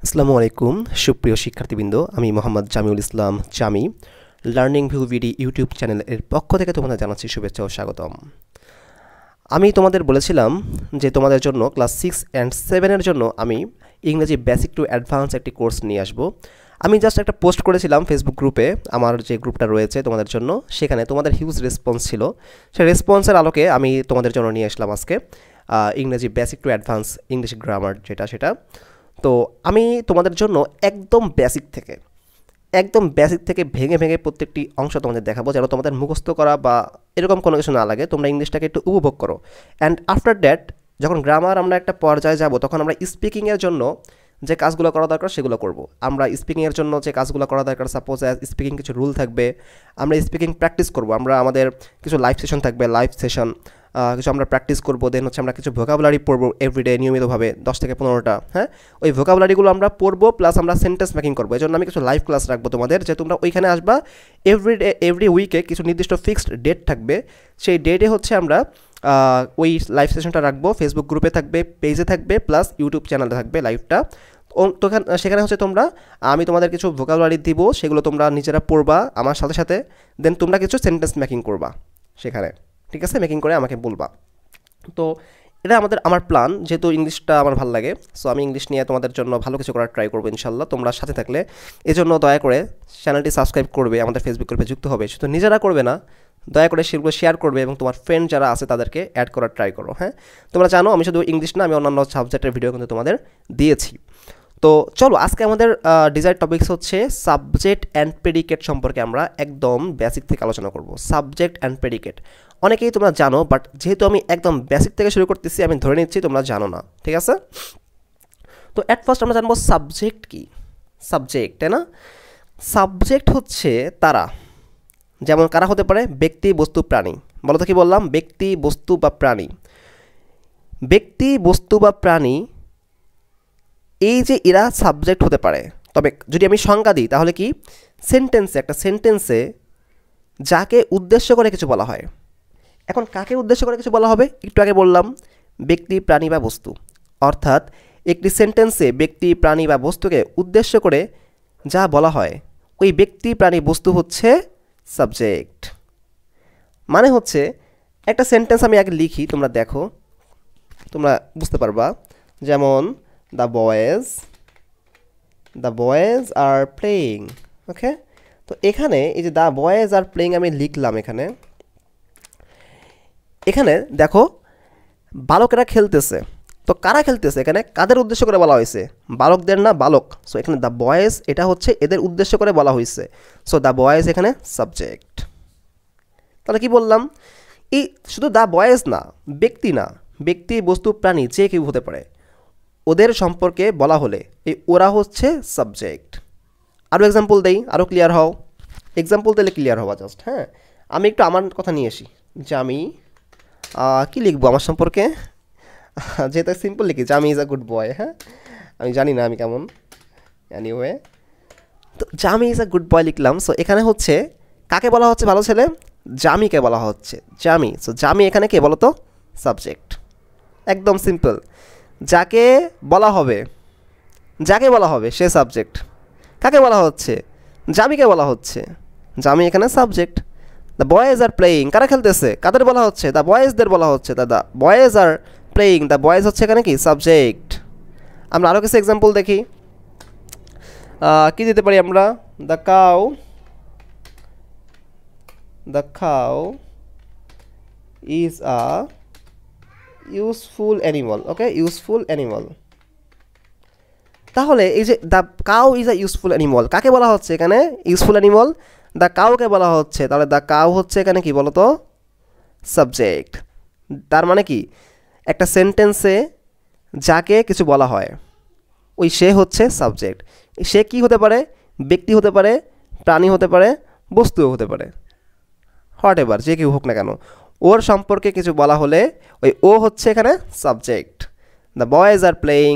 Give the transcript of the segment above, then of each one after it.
আসসালামু আলাইকুম সুপ্রিয় শিক্ষার্থীবৃন্দ, আমি মোহাম্মদ জামিউল ইসলাম জামি লার্নিং ভিউ ভিডি ইউটিউব চ্যানেলের পক্ষ থেকে তোমাদের জানাচ্ছি শুভেচ্ছা ও স্বাগতম। আমি তোমাদের বলেছিলাম যে তোমাদের জন্য ক্লাস 6 অ্যান্ড 7 এর জন্য আমি ইংরেজি বেসিক টু অ্যাডভান্স একটি কোর্স নিয়ে আসব। আমি জাস্ট একটা পোস্ট করেছিলাম ফেসবুক গ্রুপে, আমার যে গ্রুপটা রয়েছে তোমাদের জন্য, সেখানে তোমাদের হিউজ রেসপন্স ছিল। সেই রেসপন্সের আলোকে আমি তোমাদের জন্য নিয়ে আসলাম আজকে ইংরেজি basic to advance English grammar সেটা। তো আমি তোমাদের জন্য একদম বেসিক থেকে ভেঙে ভেঙে প্রত্যেকটি অংশ তোমাদের দেখাবো, যেন তোমাদের মুখস্থ করা বা এরকম কোনো কিছু না লাগে, তোমরা ইংলিশটাকে একটু উপভোগ করো। অ্যান্ড আফটার দ্যাট যখন গ্রামার আমরা একটা পর্যায়ে যাব, তখন আমরা স্পিকিংয়ের জন্য যে কাজগুলো করা দরকার সেগুলো করব। আমরা স্পিকিংয়ের জন্য যে কাজগুলো করা দরকার, সাপোজ স্পিকিং কিছু রুল থাকবে, আমরা স্পিকিং প্র্যাকটিস করব। আমাদের কিছু লাইভ সেশন থাকবে, কিছু আমরা প্র্যাকটিস করবো। দেন হচ্ছে আমরা কিছু ভোকাবুলারি পড়বো এভরিডে নিয়মিতভাবে 10 থেকে 15টা। হ্যাঁ, ওই ভোকাবুলারিগুলো আমরা পড়বো, প্লাস আমরা সেন্টেন্স মেকিং করবো। এই জন্য আমি কিছু লাইভ ক্লাস রাখবো তোমাদের, যে তোমরা ওইখানে আসবা। এভরি উইকে কিছু নির্দিষ্ট ফিক্সড ডেট থাকবে, সেই ডেটে হচ্ছে আমরা ওই লাইভ সেশনটা রাখবো। ফেসবুক গ্রুপে থাকবে, পেজে থাকবে, প্লাস ইউটিউব চ্যানেলে থাকবে লাইভটা। তো সেখানে হচ্ছে আমি তোমাদের কিছু ভোকাবুলারি দিব, সেগুলো তোমরা নিজেরা পড়বা আমার সাথে সাথে। দেন তোমরা কিছু সেন্টেন্স মেকিং করবা সেখানে, ঠিক আছে? মেকিং করে আমাকে বলবা। তো এটা আমার প্ল্যান, যেহেতু ইংলিশটা আমার ভালো লাগে, সো আমি ইংলিশ নিয়ে তোমাদের জন্য ভালো কিছু করার ট্রাই করবো ইনশাল্লাহ, তোমরা সাথে থাকলে। এজন্য দয়া করে চ্যানেলটি সাবস্ক্রাইব করবে, আমাদের ফেসবুক গ্রুপে যুক্ত হবে। শুধু নিজেরা করবে না, দয়া করে সেগুলো শেয়ার করবে এবং তোমার ফ্রেন্ড যারা আছে তাদেরকে অ্যাড করার ট্রাই করো। হ্যাঁ, তোমরা জানো আমি শুধু ইংলিশ না, আমি অন্যান্য সাবজেক্টের ভিডিও কিন্তু তোমাদের দিয়েছি। তো চলো, আজকে আমাদের ডিজায়ার টপিকস হচ্ছে সাবজেক্ট অ্যান্ড প্রেডিকেট সম্পর্কে। আমরা একদম বেসিক থেকে আলোচনা করব, সাবজেক্ট অ্যান্ড প্রেডিকেট। অনেকেই তোমরা জানো, বাট যেহেতু আমি একদম বেসিক থেকে শুরু করতেছি, আমি ধরে নিচ্ছি তোমরা জানো না, ঠিক আছে? তো অ্যাট ফার্স্ট আমরা জানবো সাবজেক্ট কি। সাবজেক্ট, তাই না? সাবজেক্ট হচ্ছে তারা, যেমন কারা হতে পারে? ব্যক্তি, বস্তু, প্রাণী। বলো তো কি বললাম? ব্যক্তি, বস্তু বা প্রাণী। ব্যক্তি, বস্তু বা প্রাণী, এই যে এরা সাবজেক্ট হতে পারে। তবে যদি আমি সংজ্ঞা দিই, তাহলে কি একটা সেন্টেন্সে যাকে উদ্দেশ্য করে কিছু বলা হয়। এখন কাকে উদ্দেশ্য করে কিছু বলা হবে? একটু আগে বললাম ব্যক্তি, প্রাণী বা বস্তু। অর্থাৎ একটি সেন্টেন্সে ব্যক্তি, প্রাণী বা বস্তুকে উদ্দেশ্য করে যা বলা হয়, ওই ব্যক্তি, প্রাণী, বস্তু হচ্ছে সাবজেক্ট। মানে হচ্ছে একটা সেন্টেন্স আমি আগে লিখি, তোমরা দেখো, তোমরা বুঝতে পারবা। যেমন দ্য বয়েজ আর প্লেয়িং। ওকে, তো এখানে এই যে দ্য বয়েজ আর প্লেয়িং আমি লিখলাম। এখানে দেখো বালকেরা খেলতেছে। তো কারা খেলতেছে? এখানে কাদের উদ্দেশ্য করে বলা হয়েছে? বালকদের না, বালক। সো এখানে দ্য বয়েজ, এটা হচ্ছে এদের উদ্দেশ্য করে বলা হয়েছে। সো দ্য বয়েজ এখানে সাবজেক্ট। তাহলে কি বললাম? এই শুধু দ্য বয়েজ না, ব্যক্তি না, ব্যক্তি, বস্তু, প্রাণী যে কেউ হতে পারে, ওদের সম্পর্কে বলা হলে এই ওরা হচ্ছে সাবজেক্ট। আরও এক্সাম্পল দেই, আরও ক্লিয়ার হও। এক্সাম্পল দিলে ক্লিয়ার হওয়া জাস্ট। হ্যাঁ, আমি একটু আমার কথা নিয়ে আসি, যে আমি কী লিখবো আমার সম্পর্কে। যেহেতু সিম্পল লিখি, জামি ইজ আ গুড বয়। হ্যাঁ, আমি জানি না আমি কেমন, এনিওয়ে। তো জামি ইজ আ গুড বয় লিখলাম। সো এখানে হচ্ছে কাকে বলা হচ্ছে ভালো ছেলে? জামিকে বলা হচ্ছে, জামি। সো জামি এখানে কে বলো তো? সাবজেক্ট। একদম সিম্পল। যাকে বলা হবে সে সাবজেক্ট। কাকে বলা হচ্ছে? জামিকে বলা হচ্ছে, জামি এখানে subject. The boys are playing, কারা খেলতেছে? কাদের বলা হচ্ছে? দ্য বয়েজদের বলা হচ্ছে। The boys are playing, the boys হচ্ছে এখানে কি? সাবজেক্ট। আমরা আরও কিছু এক্সাম্পল দেখি। কি দিতে পারি আমরা? The cow is a useful animal. Okay, useful animal. তাহলে এই যে the cow is a useful animal, কাকে বলা হচ্ছে এখানে? ইউজফুল অ্যানিমাল, দ্য কাউকে বলা হচ্ছে। তাহলে দ্য কাউ হচ্ছে এখানে কি বলো তো? সাবজেক্ট। তার মানে কি, একটা সেন্টেন্সে যাকে কিছু বলা হয়, ওই সে হচ্ছে সাবজেক্ট। সে কি হতে পারে? ব্যক্তি হতে পারে, প্রাণী হতে পারে, বস্তুও হতে পারে, হোয়াট এভার, যে কেউ হোক না কেন। ওর সম্পর্কে কিছু বলা হলে ওই ও হচ্ছে এখানে subject. The boys are playing,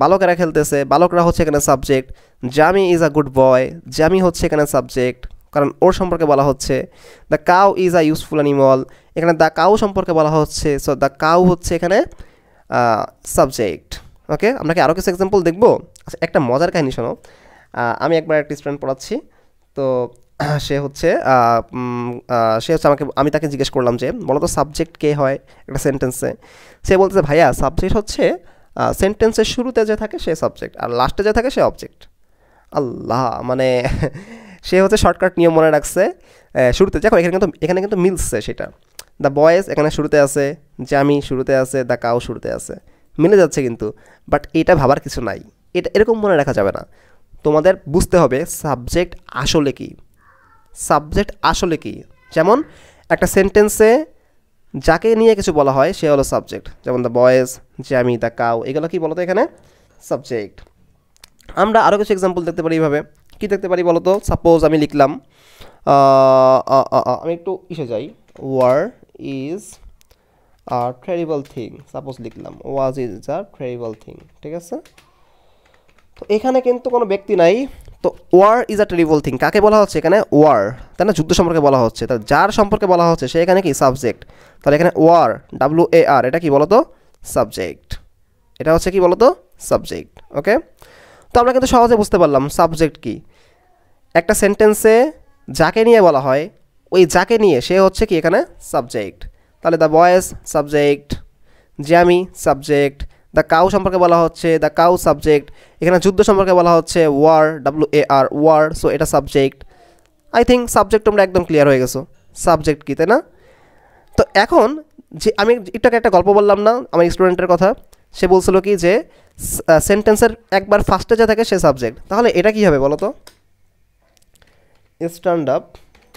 বালকেরা খেলতেছে, বালকরা হচ্ছে এখানে subject. Jami is a good boy, Jami হচ্ছে এখানে সাবজেক্ট, কারণ ওর সম্পর্কে বলা হচ্ছে। The cow is a useful animal, এখানে দ্য কাউ সম্পর্কে বলা হচ্ছে। সো দ্য কাউ হচ্ছে এখানে সাবজেক্ট। ওকে, আমরা কি আরও কিছু এক্সাম্পল দেখব? আচ্ছা, একটা মজার কাহিনী শোনো। আমি একবার একটা স্টুডেন্ট পড়াচ্ছি, তো সে হচ্ছে আমাকে, আমি তাকে জিজ্ঞেস করলাম যে বলো তো সাবজেক্ট কে হয় একটা সেন্টেন্সে। সে বলতেছে ভাইয়া সাবজেক্ট হচ্ছে সেন্টেন্সের শুরুতে যে থাকে সে সাবজেক্ট, আর লাস্টে যে থাকে সে অবজেক্ট। আল্লাহ, মানে সে হচ্ছে শর্টকাট নিয়ম মনে রাখছে। শুরুতে দেখো, এখানে কিন্তু মিলছে সেটা। দ্য বয়েজ এখানে শুরুতে আছে, জামি শুরুতে আছে, দ্য কাউ শুরুতে আছে, মিলে যাচ্ছে কিন্তু। বাট এটা ভাবার কিছু নাই, এটা এরকম মনে রাখা যাবে না। তোমাদের বুঝতে হবে সাবজেক্ট আসলে কি, সাবজেক্ট আসলে কি। যেমন একটা সেন্টেন্সে যাকে নিয়ে কিছু বলা হয় সে হলো সাবজেক্ট, যেমন the boys, Jami, the cow, এগুলো কি বলতো এখানে সাবজেক্ট। আমরা আরও কিছু এক্সাম্পল দেখতে পারি এইভাবে। কী দেখতে পারি বলো তো? সাপোজ আমি লিখলাম, আমি একটু ইসে যাই, war is a terrible thing, suppose লিখলাম was is a terrible thing, ঠিক আছে? তো এখানে কিন্তু কোনো ব্যক্তি নাই, তো war is a terrible thing কাকে বলা হচ্ছে এখানে? ওয়ার, তাই না? যুদ্ধ সম্পর্কে বলা হচ্ছে, তাহলে যার সম্পর্কে বলা হচ্ছে সে এখানে কি সাবজেক্ট। তাহলে এখানে ওয়ার, WAR, এটা কি বলতো? সাবজেক্ট। এটা হচ্ছে কি বলতো? সাবজেক্ট। ওকে, তো আমরা কিন্তু সহজে বুঝতে পারলাম সাবজেক্ট কি। একটা সেন্টেন্সে যাকে নিয়ে বলা হয়, ওই যাকে নিয়ে সে হচ্ছে কি এখানে সাবজেক্ট। তাহলে the boys subject, Jamie subject, the cow সম্পর্কে বলা হচ্ছে, দ্য কাউ সাবজেক্ট। এখানে যুদ্ধ সম্পর্কে বলা হচ্ছে ওয়ার, WAR, ওয়ার, সো এটা সাবজেক্ট। আই থিঙ্ক সাবজেক্ট তোমরা একদম ক্লিয়ার হয়ে গেছো সাবজেক্ট কী, তাই না? তো এখন যে আমি একটাকে একটা গল্প বললাম না আমার স্টুডেন্টের কথা, সে বলছিল কি যে সেন্টেন্সের একবার ফার্স্টে যা থাকে সে সাবজেক্ট। তাহলে এটা কী হবে বলো তো? Stand up.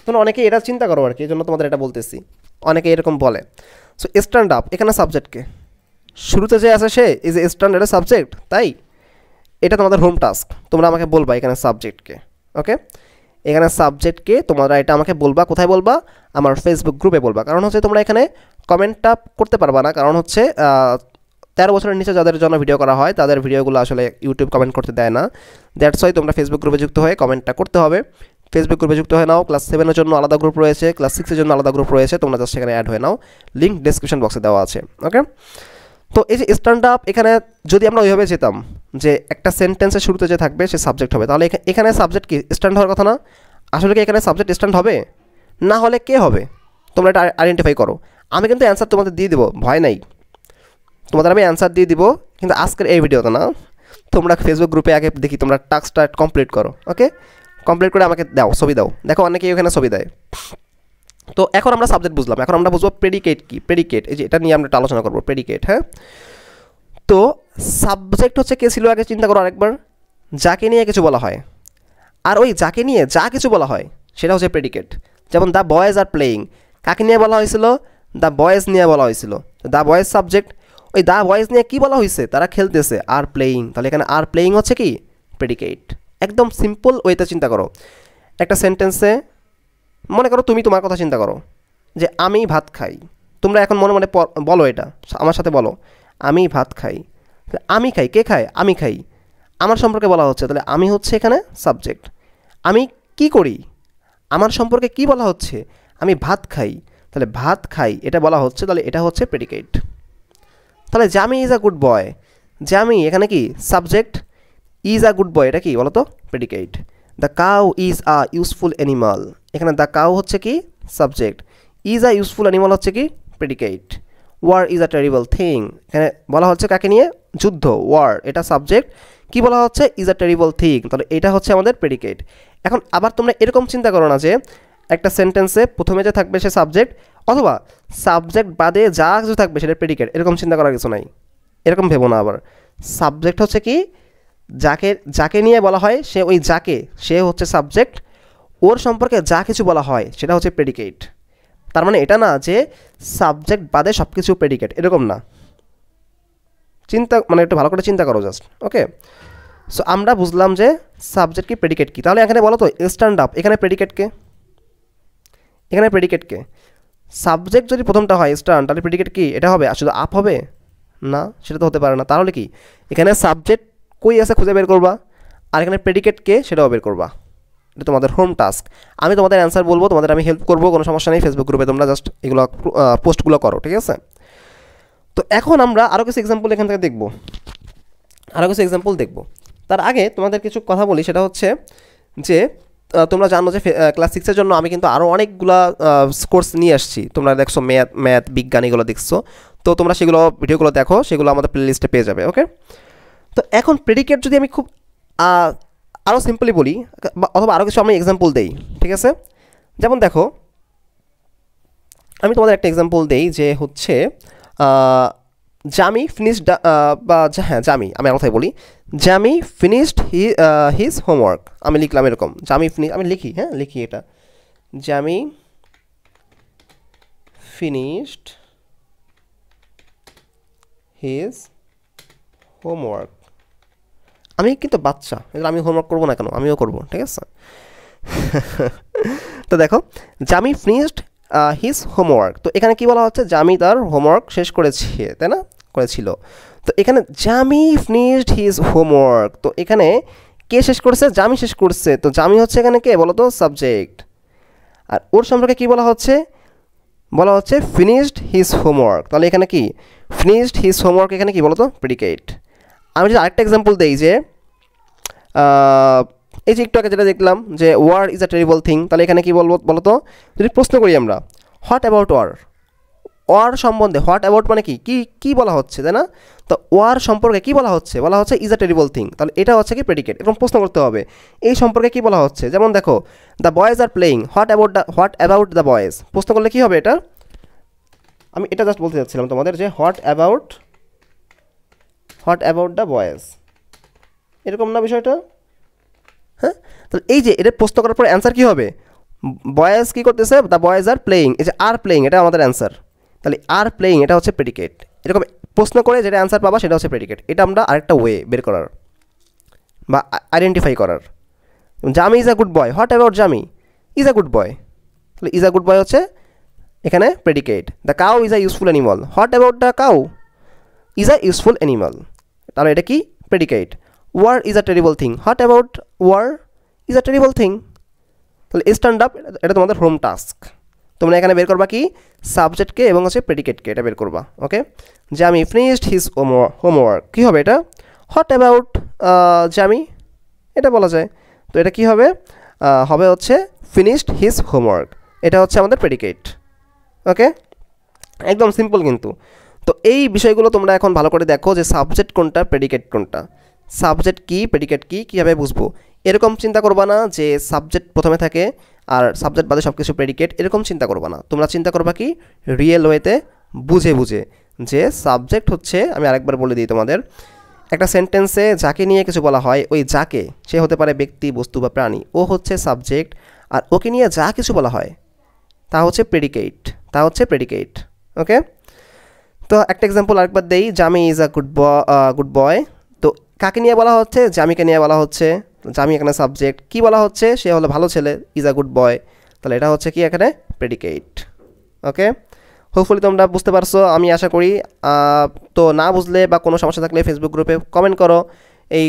তোমরা অনেকে এটা চিন্তা করো আর কি, এই জন্য তোমাদের এটা বলতেছি। অনেকে এরকম বলে। সো স্ট্যান্ড আপ এখানে সাবজেক্টকে শুরুতে যে আছে সে এই যে স্ট্যান্ড, এটা সাবজেক্ট। তাই এটা তোমাদের হোম টাস্ক, তোমরা আমাকে বলবা এখানে সাবজেক্টকে। ওকে, এখানে সাবজেক্টকে তোমরা এটা আমাকে বলবা। কোথায় বলবা? আমার ফেসবুক গ্রুপে বলবা। কারণ হচ্ছে তোমরা এখানে কমেন্টটা করতে পারবা না, কারণ হচ্ছে 13 বছরের নিচে যাদের জন্য ভিডিও করা হয় তাদের ভিডিওগুলো আসলে ইউটিউব কমেন্ট করতে দেয় না। দ্যাটস ওয়াই তোমরা ফেসবুক গ্রুপে যুক্ত হয়ে কমেন্টটা করতে হবে। ফেসবুক গ্রুপে যুক্ত হয়ে নাও। ক্লাস 7 এর জন্য আলাদা গ্রুপ রয়েছে, ক্লাস 6 এর জন্য আলাদা গ্রুপ রয়েছে, তোমরা জাস্ট সেখানে অ্যাড হয়ে নাও। লিঙ্ক ডেসক্রিপশন বক্সে দেওয়া আছে। ওকে, তো এই যে স্ট্যান্ড আপ, এখানে যদি আমরা ওইভাবে যেতাম যে একটা সেন্টেন্সের শুরুতে যে থাকবে সে সাবজেক্ট হবে, তাহলে এখানে সাবজেক্ট কি স্ট্যান্ড হওয়ার কথা না? আসলে কি এখানে সাবজেক্ট স্ট্যান্ড হবে? না হলে কে হবে? তোমরা এটা আইডেন্টিফাই করো। আমি কিন্তু অ্যান্সার তোমাদের দিয়ে দেবো, ভয় নাই, তোমাদের আমি অ্যান্সার দিয়ে দিব, কিন্তু আজকের এই ভিডিওতে না। তোমরা ফেসবুক গ্রুপে আগে দেখি তোমরা টাস্কটা কমপ্লিট করো। ওকে, কমপ্লিট করে আমাকে দাও, ছবি দাও। দেখো অনেকেই ওখানে ছবি দেয়। তো এখন আমরা সাবজেক্ট বুঝলাম, এখন আমরা বুঝবো প্রেডিকেট কি। প্রেডিকেট, এই যে এটা নিয়ে আমরা একটা আলোচনা করবো, প্রেডিকেট। হ্যাঁ, তো সাবজেক্ট হচ্ছে কে ছিল আগে চিন্তা করো আরেকবার। যাকে নিয়ে কিছু বলা হয়, আর ওই যাকে নিয়ে যা কিছু বলা হয় সেটা হচ্ছে প্রেডিকেট। যেমন দ্য বয়েজ আর প্লেয়িং, কাকে নিয়ে বলা হয়েছিল? দ্য বয়েজ নিয়ে বলা হয়েছিল, দ্য বয়েজ সাবজেক্ট। ওই দ্য বয়েজ নিয়ে কী বলা হয়েছে? তারা খেলতেছে, আর প্লেয়িং, তাহলে এখানে আর প্লেয়িং হচ্ছে কি প্রেডিকেট। একদম সিম্পল ওয়েতে চিন্তা করো। একটা সেন্টেন্সে মনে করো তুমি তোমার কথা চিন্তা করো যে আমি ভাত খাই। তোমরা এখন মনে মনে বলো, এটা আমার সাথে বলো, আমি ভাত খাই। আমি খাই, কে খায়? আমি খাই, আমার সম্পর্কে বলা হচ্ছে, তাহলে আমি হচ্ছে এখানে সাবজেক্ট। আমি কি করি? আমার সম্পর্কে কি বলা হচ্ছে? আমি ভাত খাই, তাহলে ভাত খাই এটা বলা হচ্ছে, তাহলে এটা হচ্ছে প্রেডিকেট। তাহলে জামি ইজ আ গুড বয়, জামি এখানে কি subject, is a good boy এটা কি বলো তো? Predicate. The cow is a useful animal, এখানে দ্য কাউ হচ্ছে কি subject, is a useful animal হচ্ছে কি predicate. War is a terrible thing, এখানে বলা হচ্ছে কাকে নিয়ে? যুদ্ধ, ওয়ার এটা সাবজেক্ট। কি বলা হচ্ছে? ইজ আ টেরিবল থিং, তাহলে এটা হচ্ছে আমাদের প্রেডিকেট। এখন আবার তোমরা এরকম চিন্তা করো না যে একটা সেন্টেন্সে প্রথমে যে থাকবে সে সাবজেক্ট, অথবা সাবজেক্ট বাদে যা কিছু থাকবে সেটা প্রেডিকেট, এরকম চিন্তা করার কিছু নাই। এরকম ভেবো না। আবার সাবজেক্ট হচ্ছে কি যাকে নিয়ে বলা হয় সে, ওই যাকে, সে হচ্ছে সাবজেক্ট। ওর সম্পর্কে যা কিছু বলা হয় সেটা হচ্ছে প্রেডিকেট। তার মানে এটা না যে সাবজেক্ট বাদে সব কিছু প্রেডিকেট, এরকম না। চিন্তা মানে একটু ভালো করে চিন্তা করো জাস্ট। ওকে, সো আমরা বুঝলাম যে সাবজেক্ট কি প্রেডিকেট কি। তাহলে এখানে বলো তো স্ট্যান্ড আপ, এখানে প্রেডিকেটকে, এখানে প্রেডিকেটকে সাবজেক্ট যদি প্রথমটা হয় স্ট্যান্ড, তাহলে প্রেডিকেট কি এটা হবে? আর শুধু আপ হবে না, সেটা তো হতে পারে না। তাহলে কি এখানে সাবজেক্ট কই আছে খুঁজে বের করবা, আর এখানে প্রেডিকেট কে সেটাও বের করবা। এটা তোমাদের হোম টাস্ক। আমি তোমাদের অ্যান্সার বলবো, তোমাদের আমি হেল্প করবো, কোনো সমস্যা নেই। ফেসবুক গ্রুপে তোমরা জাস্ট এগুলো পোস্টগুলো করো, ঠিক আছে? তো এখন আমরা আরও কিছু এক্সাম্পল এখান থেকে দেখব। আরও কিছু এক্সাম্পল দেখব। তার আগে তোমাদের কিছু কথা বলি, সেটা হচ্ছে যে তোমরা জানো যে ক্লাস 6-এর জন্য আমি কিন্তু আরও অনেকগুলা কোর্স নিয়ে আসছি। তোমরা দেখছো ম্যাথ বিজ্ঞান এগুলো দেখছো, তো তোমরা সেগুলো ভিডিওগুলো দেখো, সেগুলো আমাদের প্লেলিস্টে পেয়ে যাবে। ওকে, তো এখন প্রেডিকেট যদি আমি খুব আরও সিম্পলি বলি, অথবা আরও কিছু আমি এক্সাম্পল দেই, ঠিক আছে? যেমন দেখো, আমি তোমাদের একটা এক্সাম্পল দেই যে হচ্ছে জামি ফিনিশড, বা হ্যাঁ জামি, আমি আমার কথাই বলি, জামি ফিনিশড হিজ হোমওয়ার্ক। আমি লিখলাম এরকম, জামি আমি লিখি, হ্যাঁ লিখি এটা, জামি ফিনিশড হিজ হোমওয়ার্ক। আমি কিন্তু বাচ্চা, আমি হোমওয়ার্ক করবো না কেন, আমিও করবো, ঠিক আছে? তো দেখো, জামি ফিনিশড হিজ হোমওয়ার্ক, তো এখানে কি বলা হচ্ছে, জামি তার হোমওয়ার্ক শেষ করেছে, তাই না, করেছিল। তো এখানে জামি ফিনিশড হিজ হোমওয়ার্ক, তো এখানে কে শেষ করেছে, জামি শেষ করছে, তো জামি হচ্ছে এখানে কে বলো তো, সাবজেক্ট। আর ওর সম্পর্কে কি বলা হচ্ছে, বলা হচ্ছে ফিনিশড হিজ হোমওয়ার্ক, তাহলে এখানে কি ফিনিশড হিজ হোমওয়ার্ক, এখানে কি বলো তো, প্রেডিকেট। আমি যদি আরেকটা এক্সাম্পল দেই যে এই যে একটু আগে যেটা দেখলাম যে war is a terrible thing, তাহলে এখানে কি বলবো বলো তো, যদি প্রশ্ন করি আমরা হোয়াট অ্যাবাউট ওয়ার, ওয়ার সম্বন্ধে, হোয়াট অ্যাবাউট মানে কি কি বলা হচ্ছে, তাই না? তো ওয়ার সম্পর্কে কি বলা হচ্ছে, বলা হচ্ছে ইজ আ টেরিবল থিং, তাহলে এটা হচ্ছে কি প্রেডিকেট। এরকম প্রশ্ন করতে হবে এই সম্পর্কে কি বলা হচ্ছে। যেমন দেখো, the boys are playing, what about the boys, প্রশ্ন করলে কি হবে এটা, আমি এটা জাস্ট বলতে চাচ্ছিলাম তোমাদের যে হোয়াট অ্যাবাউট দ্য বয়েজ, এরকম না বিষয়টা, হ্যাঁ? তাহলে এই যে এটা প্রশ্ন করার পর অ্যান্সার কী হবে, বয়েজ কী করতেছে, দ্য বয়েজ আর প্লেয়িং, এই যে আর প্লেয়িং, এটা আমাদের অ্যান্সার, তাহলে আর প্লেয়িং এটা হচ্ছে প্রেডিকেট। এরকম প্রশ্ন করে যেটা অ্যান্সার পাবা সেটা হচ্ছে প্রেডিকেট। এটা আমরা আরেকটা ওয়ে বের করার বা আইডেন্টিফাই করার। Jami is a good boy, what about Jami is a good boy, তাহলে ইজ আ গুড বয় হচ্ছে এখানে predicate. The cow is a useful animal, what about the cow is a useful animal, তাহলে এটা কি predicate. War is a terrible thing, what about war is a terrible thing, তাহলে stand up, এটা তোমাদের home task. তোমরা এখানে বের করবা কি, সাবজেক্টকে এবং হচ্ছে প্রেডিকেটকে, এটা বের করবা। ওকে, জামি ফিনিশড হিজ হোমওয়ার্ক, কী হবে এটা, হোয়াট অ্যাবাউট জামি, এটা বলা যায়। তো এটা কি হবে, হবে হচ্ছে ফিনিশড হিজ হোমওয়ার্ক, এটা হচ্ছে আমাদের প্রেডিকেট। ওকে, একদম সিম্পল কিন্তু। তো এই বিষয়গুলো তোমরা এখন ভালো করে দেখো যে সাবজেক্ট কোনটা, প্রেডিকেট কোনটা, সাবজেক্ট কী, প্রেডিকেট কী, কীভাবে বুঝবো। এরকম চিন্তা করবা না যে সাবজেক্ট প্রথমে থাকে আর সাবজেক্ট বাদে সব কিছু প্রেডিকেট, এরকম চিন্তা করবা না। তোমরা চিন্তা করবা কি রিয়েল ওয়েতে, বুঝে যে সাবজেক্ট হচ্ছে, আমি আরেকবার বলে দিই তোমাদের, একটা সেন্টেন্সে যাকে নিয়ে কিছু বলা হয়, ওই যাকে, সে হতে পারে ব্যক্তি, বস্তু বা প্রাণী, ও হচ্ছে সাবজেক্ট, আর ওকে নিয়ে যা কিছু বলা হয় তা হচ্ছে প্রেডিকেট। ওকে, তো একটা এক্সাম্পল আরেকবার দেই, জামি ইজ আ গুড বয়, তো কাকে নিয়ে বলা হচ্ছে, জামিকে নিয়ে বলা হচ্ছে, জামি এখানে সাবজেক্ট, কি বলা হচ্ছে, সে হলো ভালো ছেলে, ইজ আ গুড বয়, তাহলে এটা হচ্ছে কি এখানে প্রেডিকেট। ওকে, হোপফুলি তোমরা বুঝতে পারছো আমি আশা করি। তো না বুঝলে বা কোনো সমস্যা থাকলে ফেসবুক গ্রুপে কমেন্ট করো, এই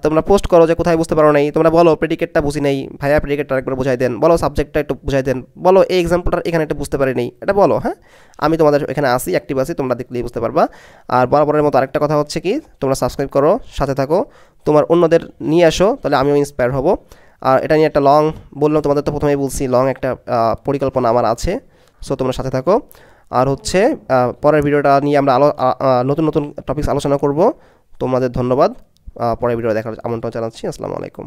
তোমরা পোস্ট করো যে কোথায় বুঝতে পারো নাই, তোমরা বলো প্রেডিকেটটা বুঝি নেই ভাইয়া, প্রেডিকেটটা আরেকবার বুঝাই দেন, বলো সাবজেক্টটা একটু বুঝাই দেন, বলো এই এক্সাম্পলটা এখানে একটু বুঝতে পারি নেই, এটা বলো। হ্যাঁ, আমি তোমাদের এখানে আসি, অ্যাক্টিভ আছি, তোমরা দেখলেই বুঝতে পারবা। আর বরাবরের মতো আরেকটা কথা হচ্ছে কি, তোমরা সাবস্ক্রাইব করো, সাথে থাকো, তোমার অন্যদের নিয়ে আসো, তাহলে আমিও ইন্সপায়ার হব। আর এটা নিয়ে একটা লং, বললাম তোমাদের তো প্রথমেই বলছি, লং একটা পরিকল্পনা আমার আছে, সো তোমরা সাথে থাকো। আর হচ্ছে পরের ভিডিওটা নিয়ে আমরা নতুন টপিকস আলোচনা করব। তোমাদের ধন্যবাদ, পরের ভিডিও দেখার আমন্ত্রণ জানাচ্ছি। আসসালামু আলাইকুম।